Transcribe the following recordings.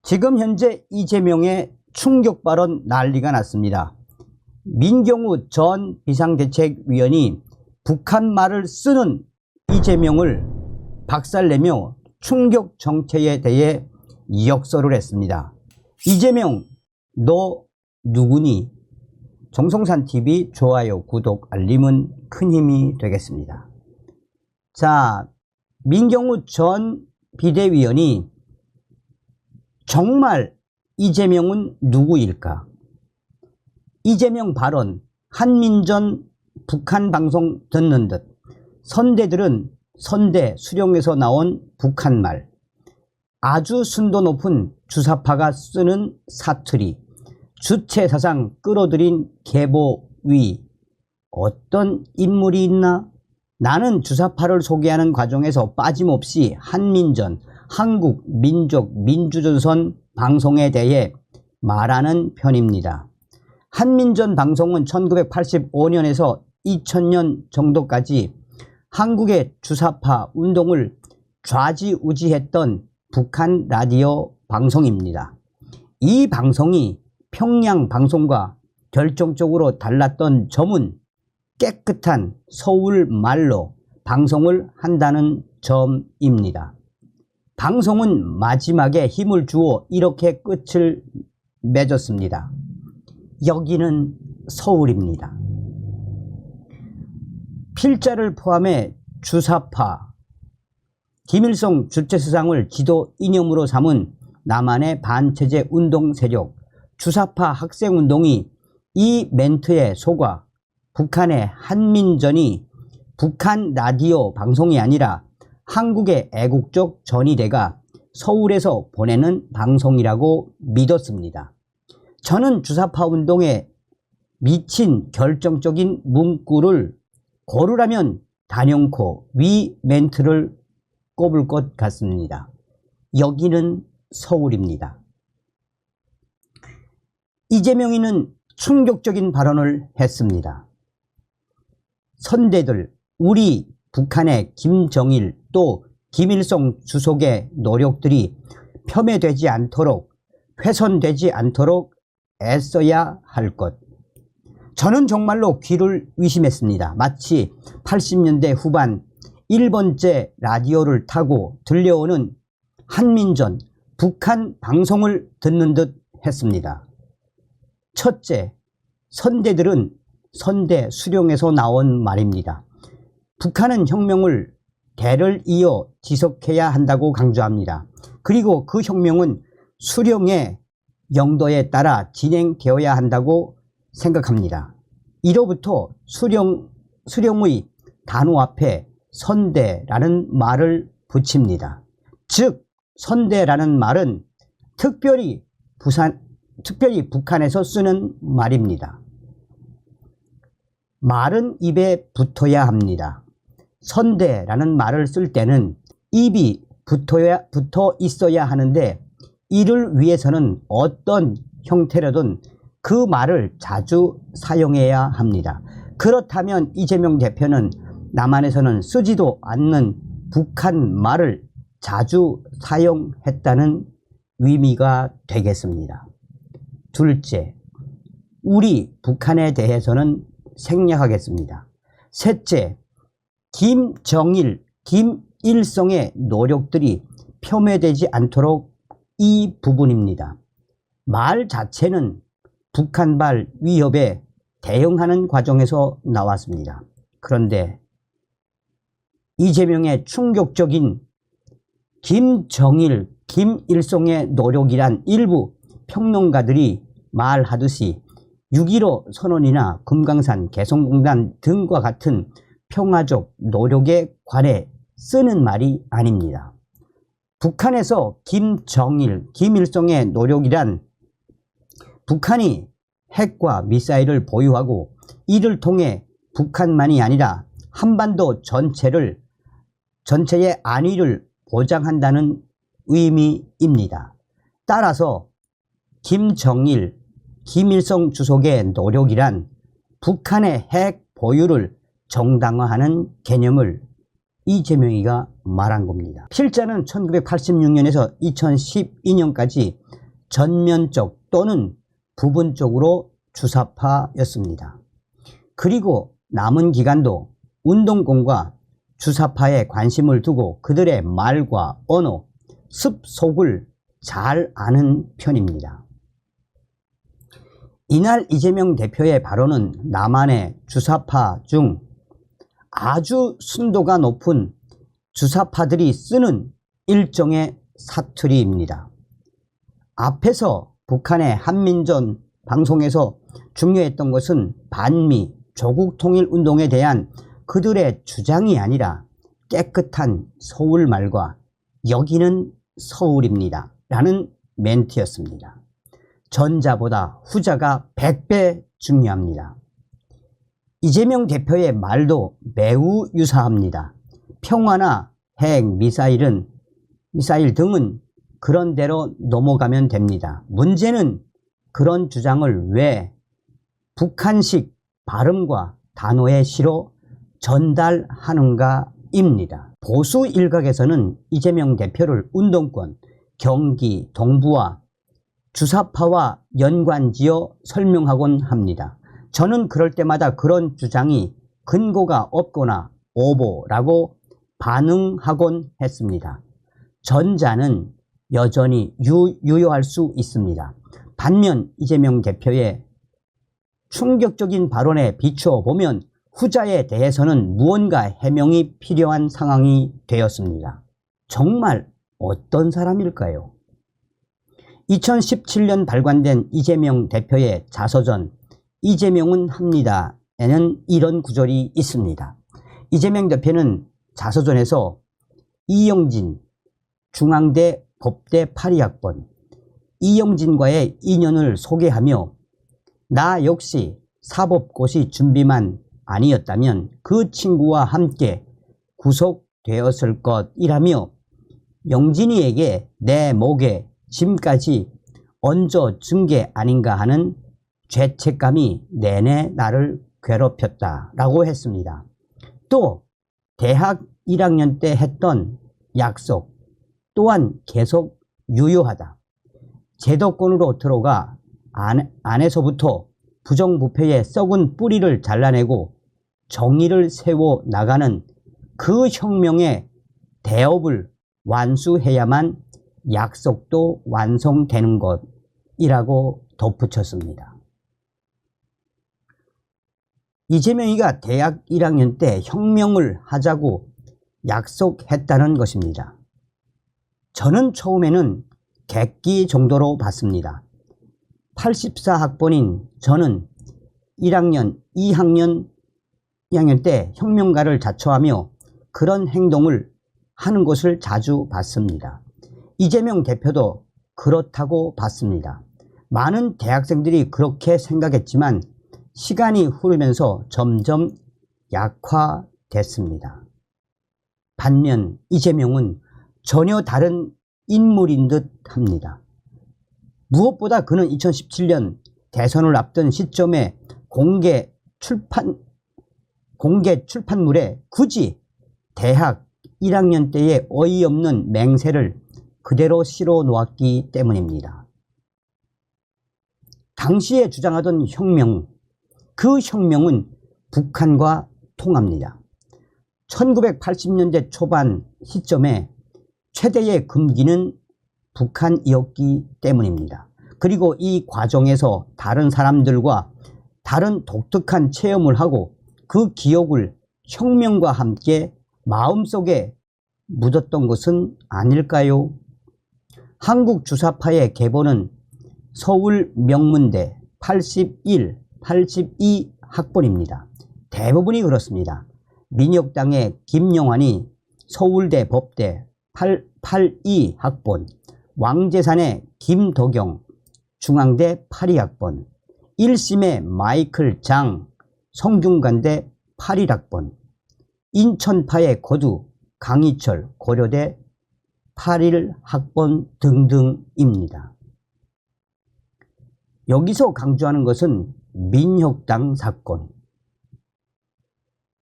지금 현재 이재명의 충격 발언 난리가 났습니다. 민경우 전 비상대책위원이 북한 말을 쓰는 이재명을 박살내며 충격 정체에 대해 역설을 했습니다. 이재명, 너 누구니? 정성산TV 좋아요, 구독, 알림은 큰 힘이 되겠습니다. 자, 민경우 전 비대위원이 정말 이재명은 누구일까? 이재명 발언, 한민전 북한 방송 듣는 듯, 선대들은 선대 수령에서 나온 북한말, 아주 순도 높은 주사파가 쓰는 사투리, 주체사상 끌어들인 계보위, 어떤 인물이 있나? 나는 주사파를 소개하는 과정에서 빠짐없이 한민전, 한국, 민족, 민주조선 방송에 대해 말하는 편입니다. 한민전 방송은 1985년에서 2000년 정도까지 한국의 주사파 운동을 좌지우지했던 북한 라디오 방송입니다. 이 방송이 평양 방송과 결정적으로 달랐던 점은 깨끗한 서울 말로 방송을 한다는 점입니다. 방송은 마지막에 힘을 주어 이렇게 끝을 맺었습니다. 여기는 서울입니다. 필자를 포함해 주사파, 김일성 주체사상을 지도 이념으로 삼은 남한의 반체제 운동 세력, 주사파 학생운동이 이 멘트에 속아 북한의 한민전이 북한 라디오 방송이 아니라 한국의 애국적 전위대가 서울에서 보내는 방송이라고 믿었습니다. 저는 주사파 운동에 미친 결정적인 문구를 고르라면 단연코 위 멘트를 꼽을 것 같습니다. 여기는 서울입니다. 이재명이는 충격적인 발언을 했습니다. 선대들, 우리 북한의 김정일 또 김일성 주석의 노력들이 폄훼되지 않도록, 훼손되지 않도록 애써야 할 것. 저는 정말로 귀를 의심했습니다. 마치 80년대 후반 1번째 라디오를 타고 들려오는 한민전, 북한 방송을 듣는 듯 했습니다. 첫째, 선대들은 선대 수령에서 나온 말입니다. 북한은 혁명을 대를 이어 지속해야 한다고 강조합니다. 그리고 그 혁명은 수령의 영도에 따라 진행되어야 한다고 생각합니다. 이로부터 수령의 단어 앞에 선대라는 말을 붙입니다. 즉, 선대라는 말은 특별히 북한에서 쓰는 말입니다. 말은 입에 붙어야 합니다. 선대라는 말을 쓸 때는 입이 붙어 있어야 하는데 이를 위해서는 어떤 형태로든 그 말을 자주 사용해야 합니다. 그렇다면 이재명 대표는 남한에서는 쓰지도 않는 북한 말을 자주 사용했다는 의미가 되겠습니다. 둘째, 우리 북한에 대해서는 생략하겠습니다. 셋째, 김정일, 김일성의 노력들이 폄훼되지 않도록 이 부분입니다. 말 자체는 북한발 위협에 대응하는 과정에서 나왔습니다. 그런데 이재명의 충격적인 김정일, 김일성의 노력이란 일부 평론가들이 말하듯이 6.15 선언이나 금강산 개성공단 등과 같은 평화적 노력에 관해 쓰는 말이 아닙니다. 북한에서 김정일, 김일성의 노력이란 북한이 핵과 미사일을 보유하고 이를 통해 북한만이 아니라 한반도 전체의 안위를 보장한다는 의미입니다. 따라서 김정일, 김일성 주석의 노력이란 북한의 핵 보유를 정당화하는 개념을 이재명이가 말한 겁니다. 필자는 1986년에서 2012년까지 전면적 또는 부분적으로 주사파였습니다. 그리고 남은 기간도 운동권과 주사파에 관심을 두고 그들의 말과 언어, 습속을 잘 아는 편입니다. 이날 이재명 대표의 발언은 남한의 주사파 중 아주 순도가 높은 주사파들이 쓰는 일종의 사투리입니다. 앞에서 북한의 한민전 방송에서 중요했던 것은 반미 조국통일운동에 대한 그들의 주장이 아니라 깨끗한 서울 말과 여기는 서울입니다 라는 멘트였습니다. 전자보다 후자가 100배 중요합니다. 이재명 대표의 말도 매우 유사합니다. 평화나 핵, 미사일 등은 그런 대로 넘어가면 됩니다. 문제는 그런 주장을 왜 북한식 발음과 단어의 시로 전달하는가입니다. 보수 일각에서는 이재명 대표를 운동권, 경기, 동부와 주사파와 연관지어 설명하곤 합니다. 저는 그럴 때마다 그런 주장이 근거가 없거나 오보라고 반응하곤 했습니다. 전자는 여전히 유효할 수 있습니다. 반면 이재명 대표의 충격적인 발언에 비추어 보면 후자에 대해서는 무언가 해명이 필요한 상황이 되었습니다. 정말 어떤 사람일까요? 2017년 발간된 이재명 대표의 자서전 이재명은 합니다에는 이런 구절이 있습니다. 이재명 대표는 자서전에서 이영진 중앙대 법대 82학번 이영진과의 인연을 소개하며 나 역시 사법고시 준비만 아니었다면 그 친구와 함께 구속되었을 것이라며 영진이에게 내 목에 짐까지 얹어준 게 아닌가 하는 죄책감이 내내 나를 괴롭혔다라고 했습니다. 또 대학 1학년 때 했던 약속 또한 계속 유효하다. 제도권으로 들어가 안에서부터 부정부패의 썩은 뿌리를 잘라내고 정의를 세워 나가는 그 혁명의 대업을 완수해야만 약속도 완성되는 것이라고 덧붙였습니다. 이재명이가 대학 1학년 때 혁명을 하자고 약속했다는 것입니다. 저는 처음에는 객기 정도로 봤습니다. 84학번인 저는 1학년, 2학년 때 혁명가를 자처하며 그런 행동을 하는 것을 자주 봤습니다. 이재명 대표도 그렇다고 봤습니다. 많은 대학생들이 그렇게 생각했지만 시간이 흐르면서 점점 약화됐습니다. 반면 이재명은 전혀 다른 인물인 듯 합니다. 무엇보다 그는 2017년 대선을 앞둔 시점에 공개 출판물에 굳이 대학 1학년 때의 어이없는 맹세를 그대로 실어 놓았기 때문입니다. 당시에 주장하던 혁명, 그 혁명은 북한과 통합니다. 1980년대 초반 시점에 최대의 금기는 북한이었기 때문입니다. 그리고 이 과정에서 다른 사람들과 다른 독특한 체험을 하고 그 기억을 혁명과 함께 마음속에 묻었던 것은 아닐까요? 한국 주사파의 계보는 서울 명문대 81, 82 학번입니다. 대부분이 그렇습니다. 민혁당의 김용환이 서울대 법대 82 학번, 왕재산의 김도경 중앙대 82학번, 1심의 마이클 장 성균관대 81학번, 인천파의 거두 강희철 고려대 81학번 등등입니다. 여기서 강조하는 것은 민혁당 사건,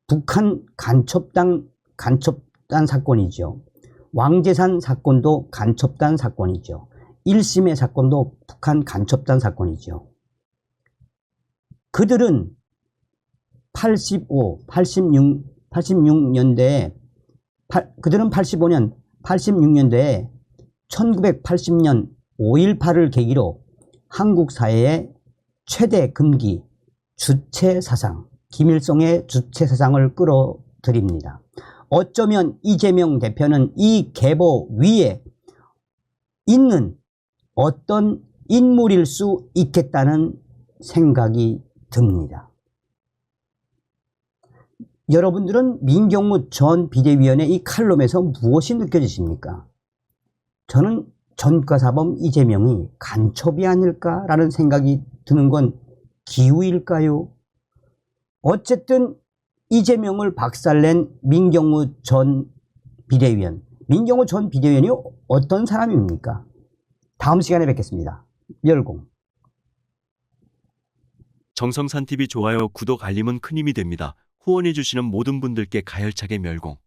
북한 간첩단 사건이죠. 왕재산 사건도 간첩단 사건이죠. 1심의 사건도 북한 간첩단 사건이죠. 그들은 86년대에 그들은 86년대에 1980년 5.18을 계기로 한국 사회의 최대 금기 주체 사상, 김일성의 주체 사상을 끌어들입니다. 어쩌면 이재명 대표는 이 계보 위에 있는 어떤 인물일 수 있겠다는 생각이 듭니다. 여러분들은 민경무 전 비대위원의 이 칼럼에서 무엇이 느껴지십니까? 저는 전과사범 이재명이 간첩이 아닐까라는 생각이 드는 건 기우일까요? 어쨌든 이재명을 박살낸 민경무 전 비대위원. 민경무 전 비대위원이 어떤 사람입니까? 다음 시간에 뵙겠습니다. 멸공. 정성산TV 좋아요, 구독, 알림은 큰 힘이 됩니다. 후원해주시는 모든 분들께 가열차게 멸공.